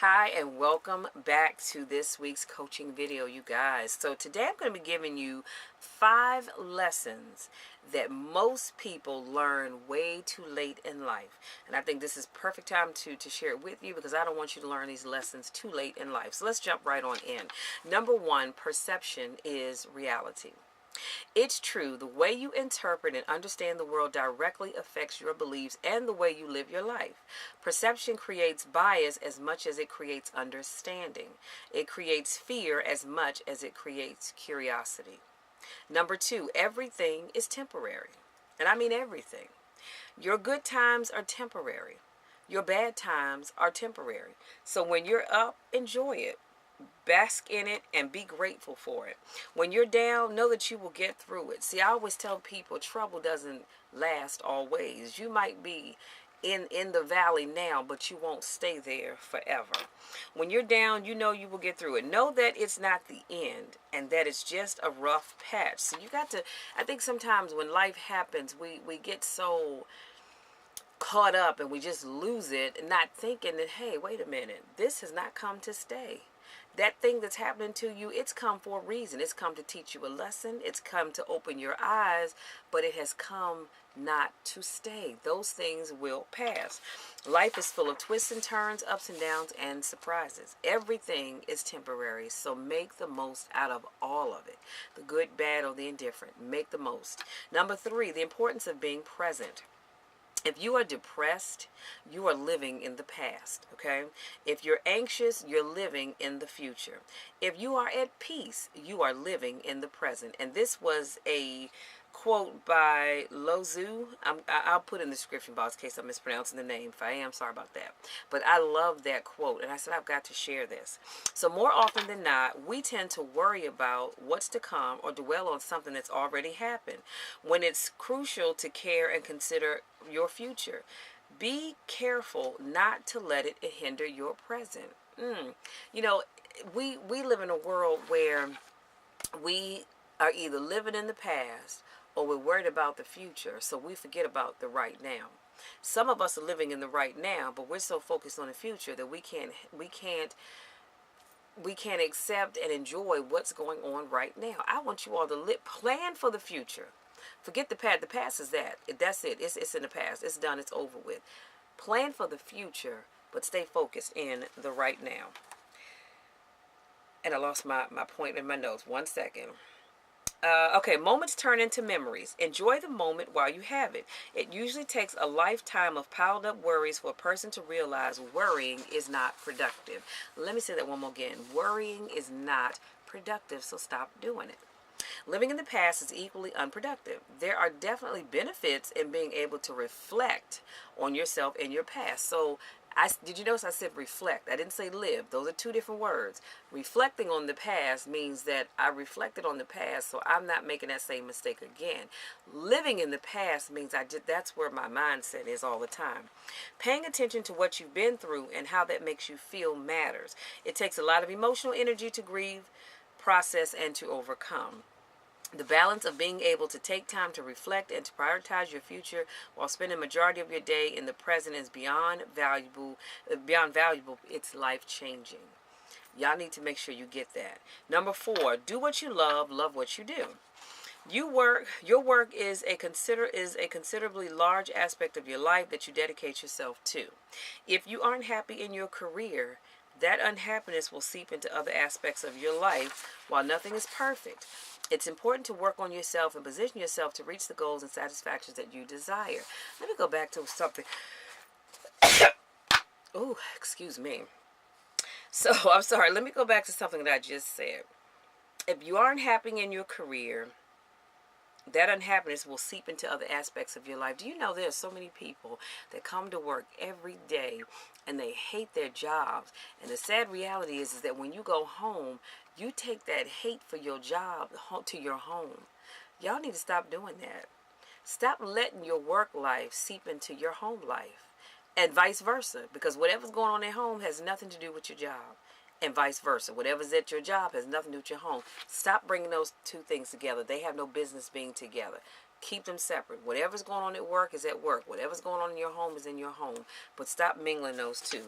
Hi and welcome back to this week's coaching video, you guys. So today I'm going to be giving you 5 lessons that most people learn way too late in life. And I think this is perfect time to share it with you because I don't want you to learn these lessons too late in life. So let's jump right on in. Number 1, perception is reality. It's true, the way you interpret and understand the world directly affects your beliefs and the way you live your life. Perception creates bias as much as it creates understanding. It creates fear as much as it creates curiosity. Number 2, everything is temporary. And I mean everything. Your good times are temporary. Your bad times are temporary. So when you're up, enjoy it. Bask in it and be grateful for it. When you're down, know that you will get through it. See, I always tell people trouble doesn't last always. You might be in the valley now, but you won't stay there forever. When you're down, you know you will get through it. Know that it's not the end and that it's just a rough patch. So you got to, I think sometimes when life happens, we get so caught up and we just lose it, and not thinking that, hey, wait a minute, this has not come to stay. That thing that's happening to you, it's come for a reason. It's come to teach you a lesson. It's come to open your eyes, but it has come not to stay. Those things will pass. Life is full of twists and turns, ups and downs, and surprises. Everything is temporary, so make the most out of all of it. The good, bad, or the indifferent. Make the most. Number 3, the importance of being present. If you are depressed, you are living in the past, okay? If you're anxious, you're living in the future. If you are at peace, you are living in the present. And this was a quote by Lao Tzu. I'll put in the description box in case I'm mispronouncing the name. If I am, sorry about that. But I love that quote, and I said I've got to share this. So more often than not, we tend to worry about what's to come or dwell on something that's already happened, when it's crucial to care and consider your future. Be careful not to let it hinder your present. You know, we live in a world where we are either living in the past or we're worried about the future, so we forget about the right now. Some of us are living in the right now, but we're so focused on the future that we can't accept and enjoy what's going on right now. I want you all to plan for the future. Forget the past. The past is that. That's it. It's in the past. It's done. It's over with. Plan for the future, but stay focused in the right now. And I lost my point in my notes. 1 second. Okay, moments turn into memories. Enjoy the moment while you have it. It usually takes a lifetime of piled up worries for a person to realize worrying is not productive. Let me say that one more again. Worrying is not productive, so stop doing it. Living in the past is equally unproductive. There are definitely benefits in being able to reflect on yourself and your past. So did you notice I said reflect? I didn't say live. Those are two different words. Reflecting on the past means that I reflected on the past, so I'm not making that same mistake again. Living in the past means that's where my mindset is all the time. Paying attention to what you've been through and how that makes you feel matters. It takes a lot of emotional energy to grieve, process, and to overcome. The balance of being able to take time to reflect and to prioritize your future while spending the majority of your day in the present is beyond valuable. It's life-changing. Y'all need to make sure you get that. Number 4, do what you love what you do. Your work is a considerably large aspect of your life that you dedicate yourself to. If you aren't happy in your career, that unhappiness will seep into other aspects of your life. While nothing is perfect, it's important to work on yourself and position yourself to reach the goals and satisfactions that you desire. Let me go back to something. Oh, excuse me. So, I'm sorry. Let me go back to something that I just said. If you aren't happy in your career, that unhappiness will seep into other aspects of your life. Do you know there are so many people that come to work every day and they hate their jobs? And the sad reality is that when you go home, you take that hate for your job to your home. Y'all need to stop doing that. Stop letting your work life seep into your home life, and vice versa, because whatever's going on at home has nothing to do with your job, and vice versa. Whatever's at your job has nothing to do with your home. Stop bringing those two things together. They have no business being together. Keep them separate. Whatever's going on at work is at work. Whatever's going on in your home is in your home. But stop mingling those two.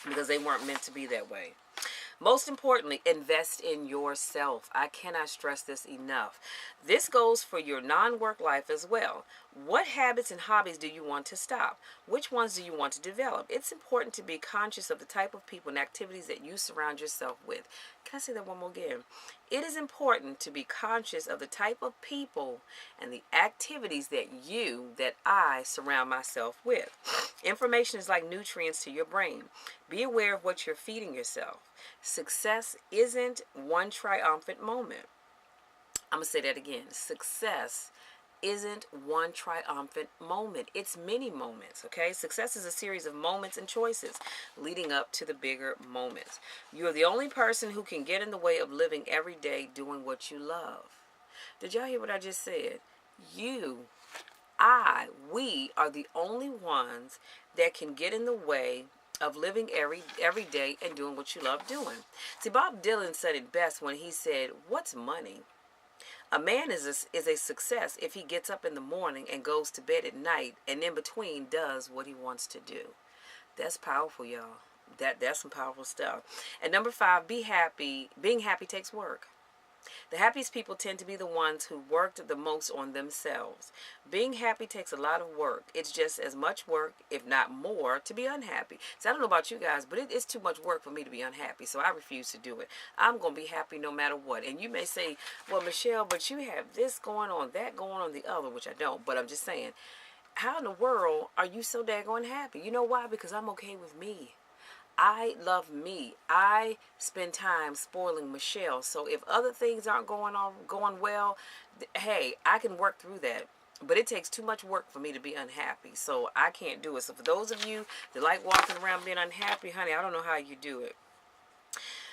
because they weren't meant to be that way. Most importantly, invest in yourself. I cannot stress this enough. This goes for your non-work life as well. What habits and hobbies do you want to stop? Which ones do you want to develop? It's important to be conscious of the type of people and activities that you surround yourself with. Can I say that one more again? It is important to be conscious of the type of people and the activities that I surround myself with. Information is like nutrients to your brain. Be aware of what you're feeding yourself. Success isn't one triumphant moment. I'm going to say that again. Success isn't one triumphant moment. It's many moments, okay? Success is a series of moments and choices leading up to the bigger moments. You're the only person who can get in the way of living every day doing what you love. Did y'all hear what I just said? We are the only ones that can get in the way of living every day and doing what you love doing. See, Bob Dylan said it best when he said, "What's money? A man is a success if he gets up in the morning and goes to bed at night and in between does what he wants to do." That's powerful, y'all. That's some powerful stuff. And number 5, be happy. Being happy takes work. The happiest people tend to be the ones who worked the most on themselves. Being happy takes a lot of work. It's just as much work, if not more, to be unhappy. So I don't know about you guys, but it's too much work for me to be unhappy. So I refuse to do it. I'm going to be happy no matter what. And you may say, well, Michelle, but you have this going on, that going on, the other, which I don't. But I'm just saying, how in the world are you so daggone happy? You know why? Because I'm okay with me. I love me. I spend time spoiling Michelle. So if other things aren't going well, hey, I can work through that. But it takes too much work for me to be unhappy. So I can't do it. So for those of you that like walking around being unhappy, honey, I don't know how you do it.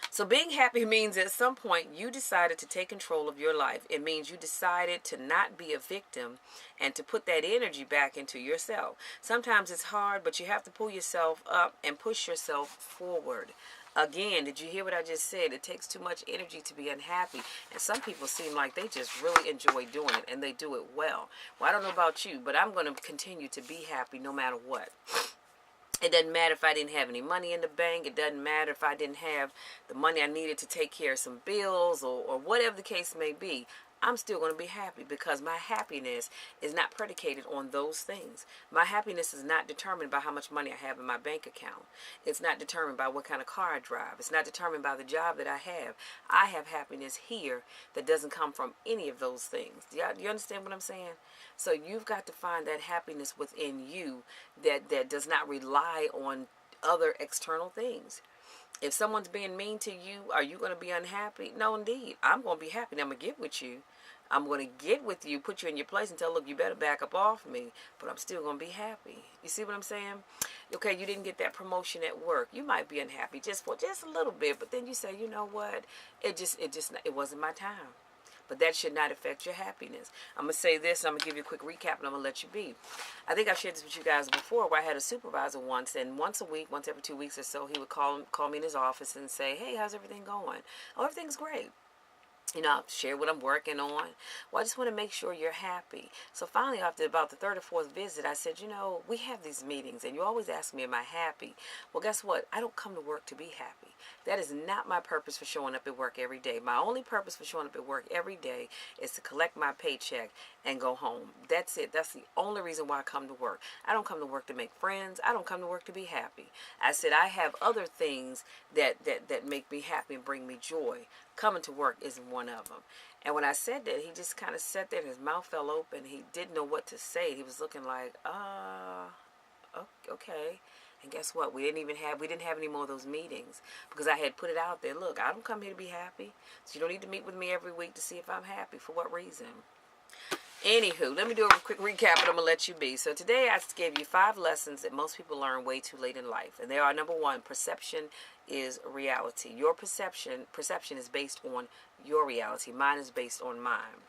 So being happy means at some point you decided to take control of your life. It means you decided to not be a victim and to put that energy back into yourself. Sometimes it's hard, but you have to pull yourself up and push yourself forward. Again, did you hear what I just said? It takes too much energy to be unhappy. And some people seem like they just really enjoy doing it and they do it well. Well, I don't know about you, but I'm going to continue to be happy no matter what. It doesn't matter if I didn't have any money in the bank. It doesn't matter if I didn't have the money I needed to take care of some bills or whatever the case may be. I'm still going to be happy because my happiness is not predicated on those things. My happiness is not determined by how much money I have in my bank account. It's not determined by what kind of car I drive. It's not determined by the job that I have. I have happiness here that doesn't come from any of those things. Do you understand what I'm saying? So you've got to find that happiness within you that does not rely on other external things. If someone's being mean to you, are you going to be unhappy? No, indeed. I'm going to be happy. I'm going to get with you. I'm going to get with you, put you in your place and tell, look, you better back up off me. But I'm still going to be happy. You see what I'm saying? Okay, you didn't get that promotion at work. You might be unhappy just a little bit. But then you say, you know what? It wasn't my time. But that should not affect your happiness. I'm going to say this, and I'm going to give you a quick recap, and I'm going to let you be. I think I've shared this with you guys before, where I had a supervisor once, and once a week, once every 2 weeks or so, he would call me in his office and say, hey, how's everything going? Oh, everything's great. You know, I'll share what I'm working on. Well, I just want to make sure you're happy. So finally, after about the 3rd or 4th visit, I said, you know, we have these meetings, and you always ask me, am I happy? Well, guess what? I don't come to work to be happy. That is not my purpose for showing up at work every day. My only purpose for showing up at work every day is to collect my paycheck and go home. That's it. That's the only reason why I come to work. I don't come to work to make friends. I don't come to work to be happy. I said I have other things that make me happy and bring me joy. Coming to work isn't one of them. And when I said that, he just kind of sat there and his mouth fell open. He didn't know what to say. He was looking like, okay. And guess what? We didn't have any more of those meetings because I had put it out there. Look, I don't come here to be happy. So you don't need to meet with me every week to see if I'm happy. For what reason? Anywho, let me do a quick recap and I'm going to let you be. So today I gave you 5 lessons that most people learn way too late in life. And they are, number 1, perception is reality. Your perception is based on your reality. Mine is based on mine.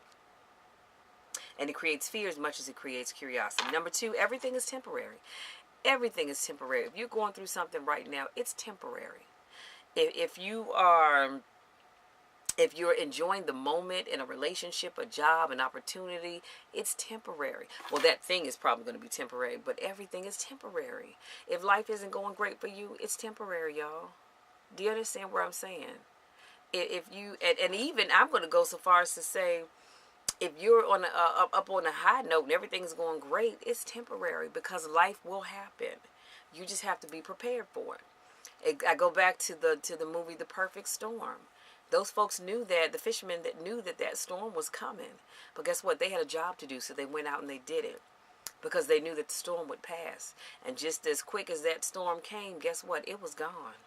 And it creates fear as much as it creates curiosity. Number 2, everything is temporary. Everything is temporary. If you're going through something right now, it's temporary. If you are If you're enjoying the moment in a relationship, a job, an opportunity, it's temporary. Well, that thing is probably going to be temporary, but everything is temporary. If life isn't going great for you, it's temporary, y'all. Do you understand what I'm saying? If you, and even I'm going to go so far as to say, if you're on up on a high note and everything's going great, it's temporary because life will happen. You just have to be prepared for it. I go back to the movie The Perfect Storm. Those folks knew that, the fishermen that knew that that storm was coming. But guess what? They had a job to do, so they went out and they did it because they knew that the storm would pass. And just as quick as that storm came, guess what? It was gone.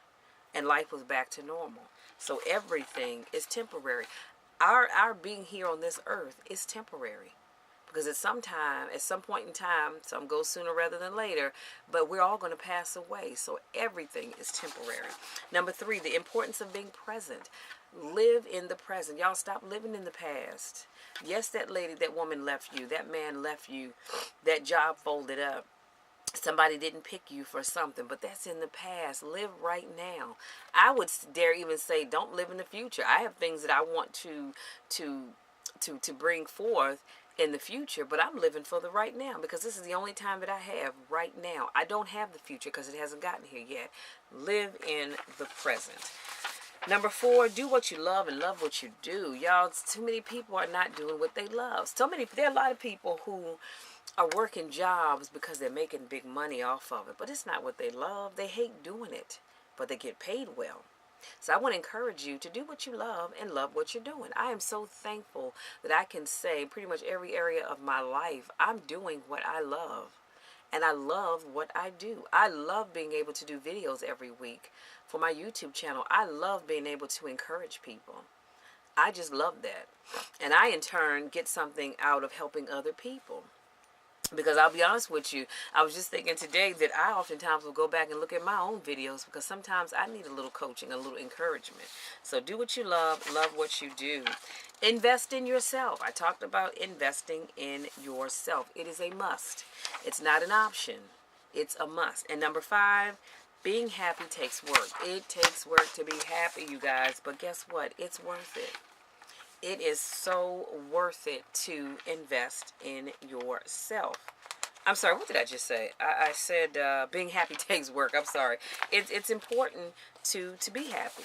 And life was back to normal. So everything is temporary. Our being here on this earth is temporary. Because at some point in time, some go sooner rather than later, but we're all going to pass away. So everything is temporary. Number 3, the importance of being present. Live in the present. Y'all stop living in the past. Yes, that lady, that woman left you. That man left you. That job folded up. Somebody didn't pick you for something, but that's in the past. Live right now. I would dare even say, don't live in the future. I have things that I want to bring forth in the future, but I'm living for the right now because this is the only time that I have right now. I don't have the future because it hasn't gotten here yet. Live in the present. Number 4, do what you love and love what you do. Y'all, too many people are not doing what they love. There are a lot of people who are working jobs because they're making big money off of it, but it's not what they love. They hate doing it, but they get paid well. So I want to encourage you to do what you love and love what you're doing. I am so thankful that I can say pretty much every area of my life, I'm doing what I love. And I love what I do. I love being able to do videos every week for my YouTube channel. I love being able to encourage people. I just love that. And I, in turn, get something out of helping other people. Because I'll be honest with you, I was just thinking today that I oftentimes will go back and look at my own videos because sometimes I need a little coaching, a little encouragement. So do what you love what you do. Invest in yourself. I talked about investing in yourself. It is a must. It's not an option. It's a must. And number 5, being happy takes work. It takes work to be happy, you guys. But guess what? It's worth it. It is so worth it to invest in yourself. I'm sorry, what did I just say? I said being happy takes work. I'm sorry. It's important to be happy.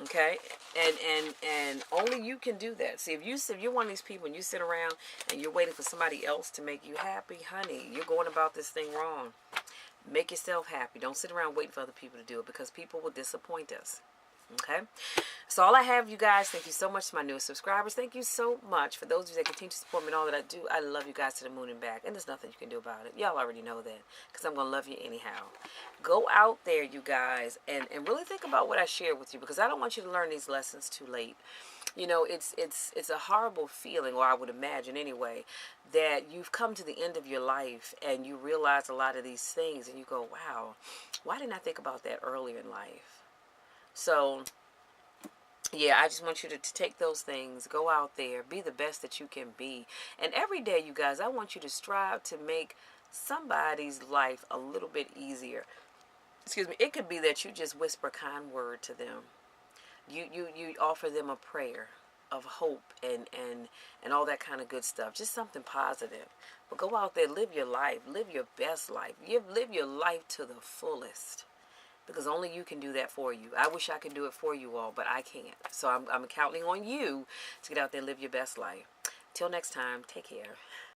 Okay? And only you can do that. See, if you're one of these people and you sit around and you're waiting for somebody else to make you happy, honey, you're going about this thing wrong. Make yourself happy. Don't sit around waiting for other people to do it because people will disappoint us. Okay, so all I have, you guys. Thank you so much to my newest subscribers. Thank you so much for those of you that continue to support me in all that I do. I love you guys to the moon and back, and there's nothing you can do about it. Y'all already know that because I'm gonna love you anyhow. Go out there, you guys, and really think about what I share with you because I don't want you to learn these lessons too late. You know, it's a horrible feeling, or I would imagine anyway, that you've come to the end of your life and you realize a lot of these things, and you go, "Wow, why didn't I think about that earlier in life?" So, yeah, I just want you to take those things, go out there, be the best that you can be. And every day, you guys, I want you to strive to make somebody's life a little bit easier. Excuse me. It could be that you just whisper a kind word to them. You offer them a prayer of hope and all that kind of good stuff. Just something positive. But go out there, live your life. Live your best life. Live your life to the fullest. Because only you can do that for you. I wish I could do it for you all, but I can't. So I'm counting on you to get out there and live your best life. Till next time, take care.